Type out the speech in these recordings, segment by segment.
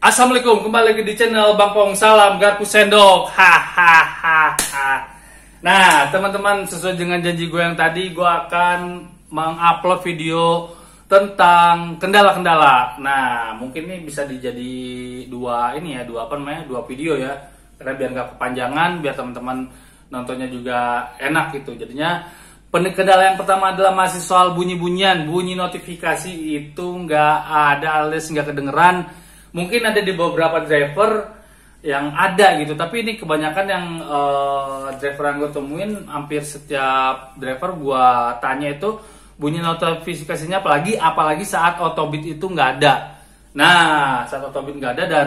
Assalamualaikum, kembali lagi di channel Bang Pong. Salam garpu sendok. Hahaha. Nah, teman-teman, sesuai dengan janji gue yang tadi, gue akan mengupload video tentang kendala-kendala. Nah, mungkin ini bisa dijadi dua video ya. Karena biar nggak kepanjangan, biar teman-teman nontonnya juga enak gitu. Jadinya kendala yang pertama adalah masih soal bunyi-bunyian, bunyi notifikasi itu nggak ada alias nggak kedengeran. Mungkin ada di beberapa driver yang ada gitu, tapi ini kebanyakan yang driver yang gue temuin, hampir setiap driver gue tanya itu bunyi notifikasinya, apalagi saat autobit itu nggak ada. Nah, saat autobit nggak ada, dan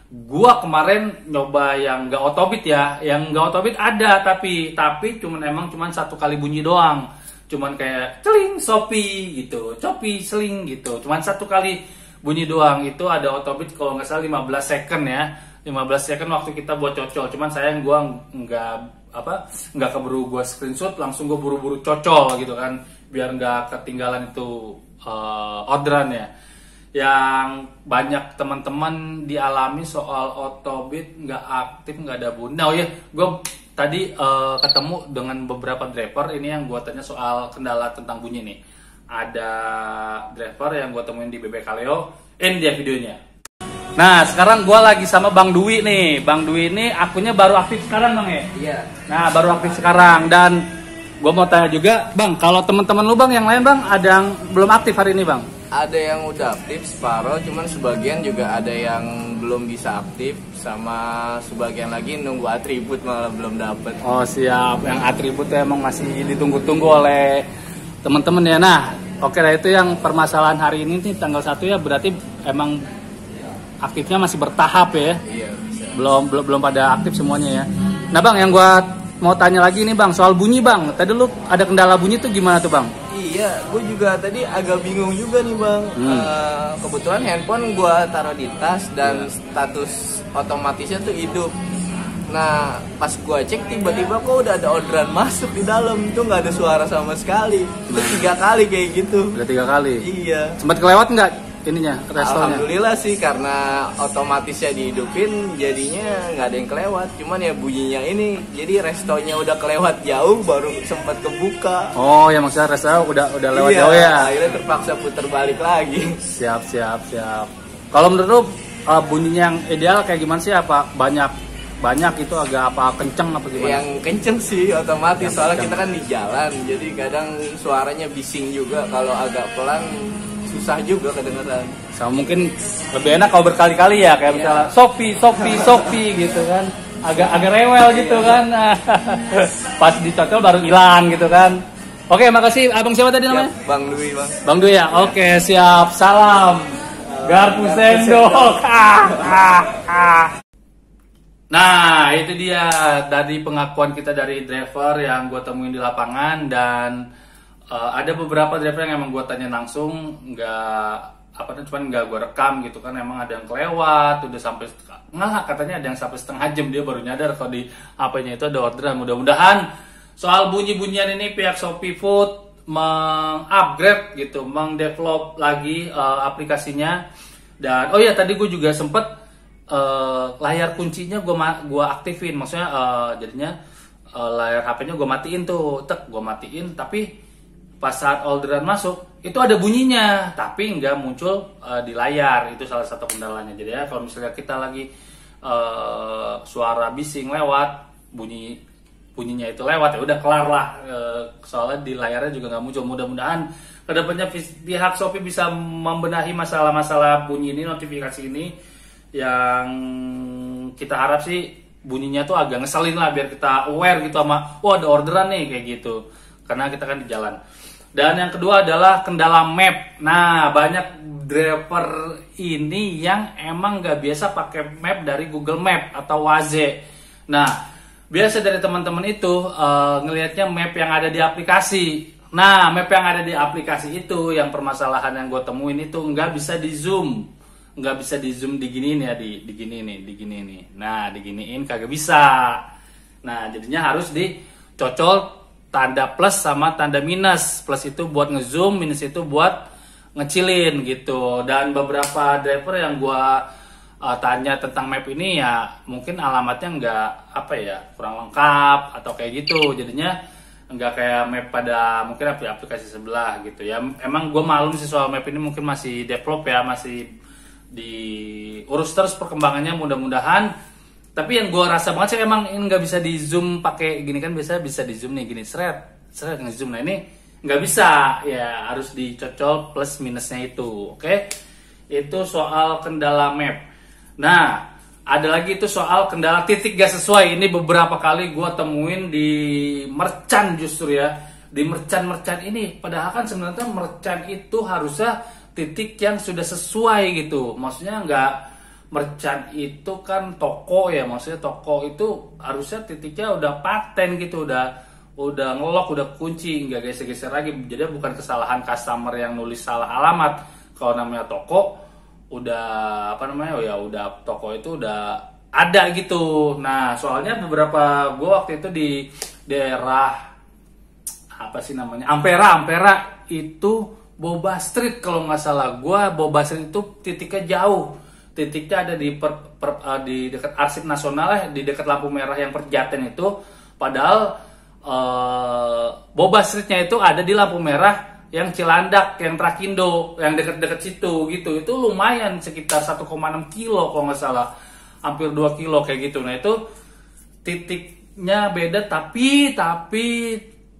gue kemarin nyoba yang nggak autobit ya, yang nggak autobit ada, tapi cuman satu kali bunyi doang, cuman kayak celing Shopee gitu, Shopee seling gitu, cuman satu kali bunyi doang. Itu ada autobit kalau nggak salah 15 second ya, 15 second waktu kita buat cocol. Cuman sayang gue nggak keburu gue screenshot, langsung gue buru-buru cocol gitu kan, biar nggak ketinggalan itu orderan ya. Yang banyak teman-teman dialami soal autobit nggak aktif, nggak ada bunyi. Nah, oh ya, gue tadi ketemu dengan beberapa driver ini yang gue tanya soal kendala tentang bunyi nih. Ada driver yang gue temuin di BB Kaleo, ini dia videonya. Nah, sekarang gue lagi sama Bang Dwi nih. Bang Dwi ini akunnya baru aktif sekarang, Bang ya? Iya. Nah, baru aktif sekarang. Dan gue mau tanya juga, Bang, kalau teman-teman lu Bang yang lain Bang, ada yang belum aktif hari ini Bang? Ada yang udah aktif separuh, cuman sebagian juga ada yang belum bisa aktif, sama sebagian lagi nunggu atribut malah belum dapet. Oh siap, yang atribut emang masih ditunggu-tunggu oleh teman-teman ya. Nah, oke lah, itu yang permasalahan hari ini nih tanggal 1 ya, berarti emang aktifnya masih bertahap ya. Iya, bisa. Belum pada aktif semuanya ya. Nah, Bang, yang gua mau tanya lagi nih Bang, soal bunyi Bang. Tadi lu ada kendala bunyi tuh gimana tuh Bang? Iya, gue juga tadi agak bingung juga nih Bang. Kebetulan handphone gue taruh di tas dan status otomatisnya tuh hidup. Nah, pas gue cek tiba-tiba kok udah ada orderan masuk di dalam, itu nggak ada suara sama sekali. Itu 3 kali kayak gitu. Udah 3 kali? Iya. Sempat kelewat nggak ininya, restonya? Alhamdulillah sih, karena otomatisnya dihidupin, jadinya nggak ada yang kelewat. Cuman ya bunyinya ini, jadi restonya udah kelewat jauh, baru sempat kebuka. Oh ya, maksudnya resto udah lewat iya, jauh ya? Akhirnya terpaksa putar balik lagi. Siap. Kalau menurut lu bunyinya yang ideal kayak gimana sih? Apa banyak itu agak apa kenceng apa gimana? Yang kenceng sih otomatis, soalnya kita kan di jalan, jadi kadang suaranya bising juga. Kalau agak pelan susah juga kedengeran. Sama mungkin lebih enak kalau berkali-kali ya, kayak misalnya Shopee gitu kan, agak rewel gitu kan. Pas dicocol baru hilang gitu kan. Oke, makasih. Abang siapa tadi namanya? Bang Dwi, Bang. Bang Dwi ya. Oke, siap. Salam garpu sendok. Nah, itu dia dari pengakuan kita dari driver yang gue temuin di lapangan. Dan ada beberapa driver yang emang gue tanya langsung, cuman nggak gue rekam gitu kan. Emang ada yang kelewat, udah sampai katanya ada yang sampai setengah jam dia baru nyadar kalau di HP-nya itu ada orderan. Mudah-mudahan soal bunyi-bunyian ini pihak Shopee Food mengupgrade gitu, mengdevelop lagi aplikasinya. Dan oh ya, tadi gue juga sempet layar kuncinya gue aktifin, maksudnya jadinya layar HP-nya gue matiin tuh, gue matiin, tapi pas saat orderan masuk itu ada bunyinya tapi nggak muncul di layar. Itu salah satu kendalanya. Jadi ya, kalau misalnya kita lagi suara bising lewat, bunyinya itu lewat, ya udah kelar lah, soalnya di layarnya juga nggak muncul. Mudah-mudahan kedepannya pihak Shopee bisa membenahi masalah-masalah bunyi ini, notifikasi ini, yang kita harap sih bunyinya tuh agak ngeselin lah, biar kita aware gitu sama ada orderan nih kayak gitu, karena kita kan di jalan. Dan yang kedua adalah kendala map. Nah, banyak driver ini yang emang nggak biasa pakai map dari Google Map atau Waze. Nah, biasa dari teman-teman itu ngelihatnya map yang ada di aplikasi. Nah, map yang ada di aplikasi itu yang permasalahan yang gue temuin itu nggak bisa di zoom. Nggak bisa di zoom diginiin ya, digini nih. Nah, diginiin kagak bisa. Nah, jadinya harus dicocol tanda plus sama tanda minus. Plus itu buat ngezoom, minus itu buat ngecilin gitu. Dan beberapa driver yang gua tanya tentang map ini ya mungkin alamatnya nggak apa ya, kurang lengkap atau kayak gitu, jadinya nggak kayak map pada mungkin aplikasi sebelah gitu ya. Emang gue malum sih soal map ini, mungkin masih develop ya, masih diurus terus perkembangannya mudah-mudahan. Tapi yang gue rasa banget sih emang ini nggak bisa di zoom pakai gini kan, biasa bisa di zoom nih gini seret nge-zoom. Nah ini nggak bisa ya, harus dicocol plus minusnya itu. Oke, itu soal kendala map. Nah ada lagi itu soal kendala titik gak sesuai. Ini beberapa kali gue temuin di merchant justru ya, di merchant ini. Padahal kan sebenarnya merchant itu harusnya titik yang sudah sesuai gitu. Maksudnya nggak, merchant itu kan toko ya, maksudnya toko itu harusnya titiknya udah paten gitu, udah ngelok, udah kunci, nggak geser-geser lagi. Jadi bukan kesalahan customer yang nulis salah alamat. Kalau namanya toko udah apa namanya ya, udah toko itu udah ada gitu. Nah soalnya beberapa gue waktu itu di daerah apa sih namanya, Ampera itu Boba Street kalau nggak salah. Gue Boba Street itu titiknya jauh, titiknya ada di di dekat Arsip Nasional ya, di dekat lampu merah yang Perjaten itu. Padahal Boba Streetnya itu ada di lampu merah yang Cilandak, yang Trakindo, yang deket-deket situ gitu. Itu lumayan sekitar 1,6 kilo kalau nggak salah, hampir 2 kilo kayak gitu. Nah itu titiknya beda, tapi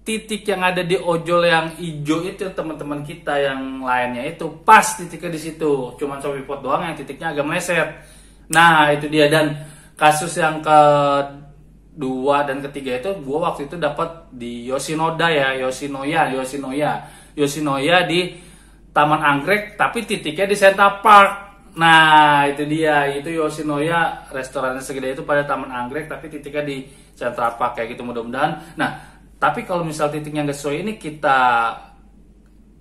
titik yang ada di ojol yang hijau itu teman-teman kita yang lainnya itu pas titiknya di situ. Cuman Shopee doang yang titiknya agak meleset. Nah itu dia. Dan kasus yang kedua dan ketiga itu gue waktu itu dapat di Yoshinoya di Taman Anggrek, tapi titiknya di Center Park. Nah itu dia, itu Yoshinoya restorannya segede itu pada Taman Anggrek, tapi titiknya di Center Park kayak gitu. Mudah-mudahan. Nah tapi kalau misal titiknya nggak sesuai ini, kita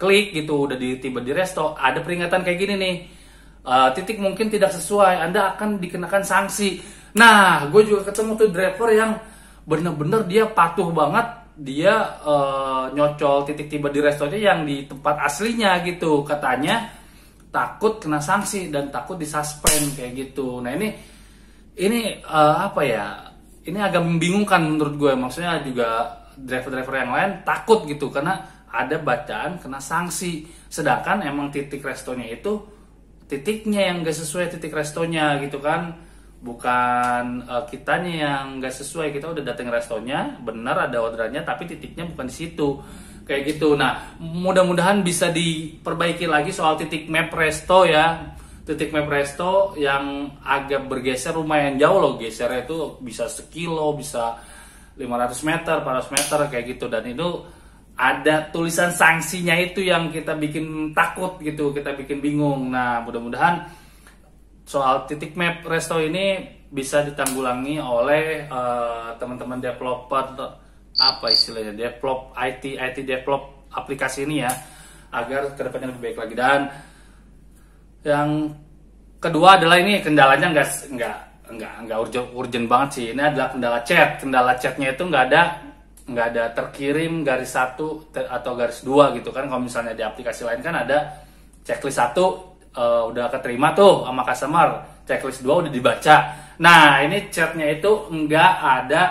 klik gitu udah tiba di resto, ada peringatan kayak gini nih, titik mungkin tidak sesuai, Anda akan dikenakan sanksi. Nah gue juga ketemu tuh driver yang bener-bener dia patuh banget. Dia nyocol titik tiba di restonya yang di tempat aslinya gitu. Katanya takut kena sanksi dan takut disuspend kayak gitu. Nah ini apa ya, ini agak membingungkan menurut gue. Maksudnya juga driver-driver yang lain takut gitu karena ada bacaan kena sanksi, sedangkan emang titik restonya itu titiknya yang gak sesuai titik restonya gitu kan. Bukan kitanya yang nggak sesuai, kita udah datang restonya benar ada orderannya tapi titiknya bukan di situ kayak gitu. Nah mudah-mudahan bisa diperbaiki lagi soal titik map resto ya, titik map resto yang agak bergeser lumayan jauh loh, gesernya itu bisa sekilo, bisa 500 meter, 400 meter kayak gitu. Dan itu ada tulisan sanksinya itu yang kita bikin takut gitu, kita bikin bingung. Nah mudah-mudahan soal titik map resto ini bisa ditanggulangi oleh teman-teman developer, apa istilahnya, develop IT develop aplikasi ini ya, agar kedepannya lebih baik lagi. Dan yang kedua adalah ini kendalanya nggak urgent banget sih. Ini adalah kendala chat. Kendala chatnya itu nggak ada terkirim garis 1 atau garis 2 gitu kan. Kalau misalnya di aplikasi lain kan ada checklist 1 udah keterima tuh sama customer, checklist 2 udah dibaca. Nah ini chatnya itu nggak ada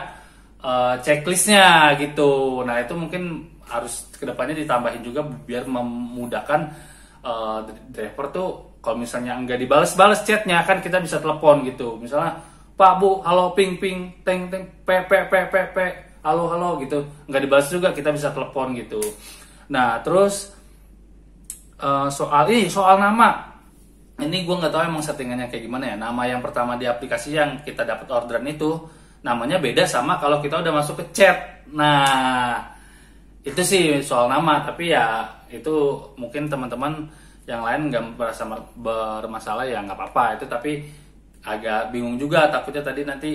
checklistnya gitu. Nah itu mungkin harus kedepannya ditambahin juga biar memudahkan driver tuh. Kalau misalnya nggak dibales chatnya kan kita bisa telepon gitu. Misalnya Pak Bu, halo ping teng p halo gitu, nggak dibales juga kita bisa telepon gitu. Nah terus soal nama. Ini gue nggak tahu emang settingannya kayak gimana ya. Nama yang pertama di aplikasi yang kita dapat orderan itu namanya beda sama kalau kita udah masuk ke chat. Nah itu sih soal nama. Tapi ya itu mungkin teman-teman yang lain nggak merasa bermasalah ya nggak apa-apa itu. Tapi agak bingung juga, takutnya tadi nanti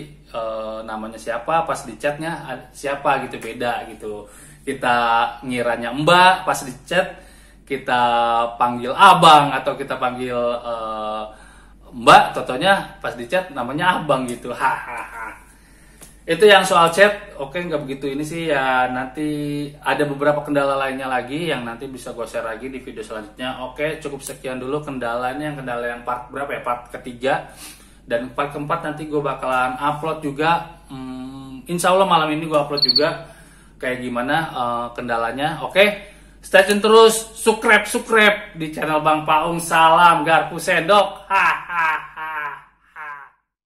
namanya siapa pas di chatnya siapa gitu, beda gitu. Kita ngiranya Mbak, pas di chat kita panggil abang atau kita panggil Mbak, totonya pas di chat namanya abang gitu. Hahaha. Itu yang soal chat, oke nggak begitu ini sih ya, nanti ada beberapa kendala lainnya lagi yang nanti bisa gue share lagi di video selanjutnya. Oke, cukup sekian dulu kendalanya, kendala yang part berapa ya, part ketiga. Dan part keempat nanti gue bakalan upload juga, insya Allah malam ini gue upload juga kayak gimana kendalanya. Oke, stay tune terus, subscribe di channel Bang Paung. Salam garpu sendok, haha.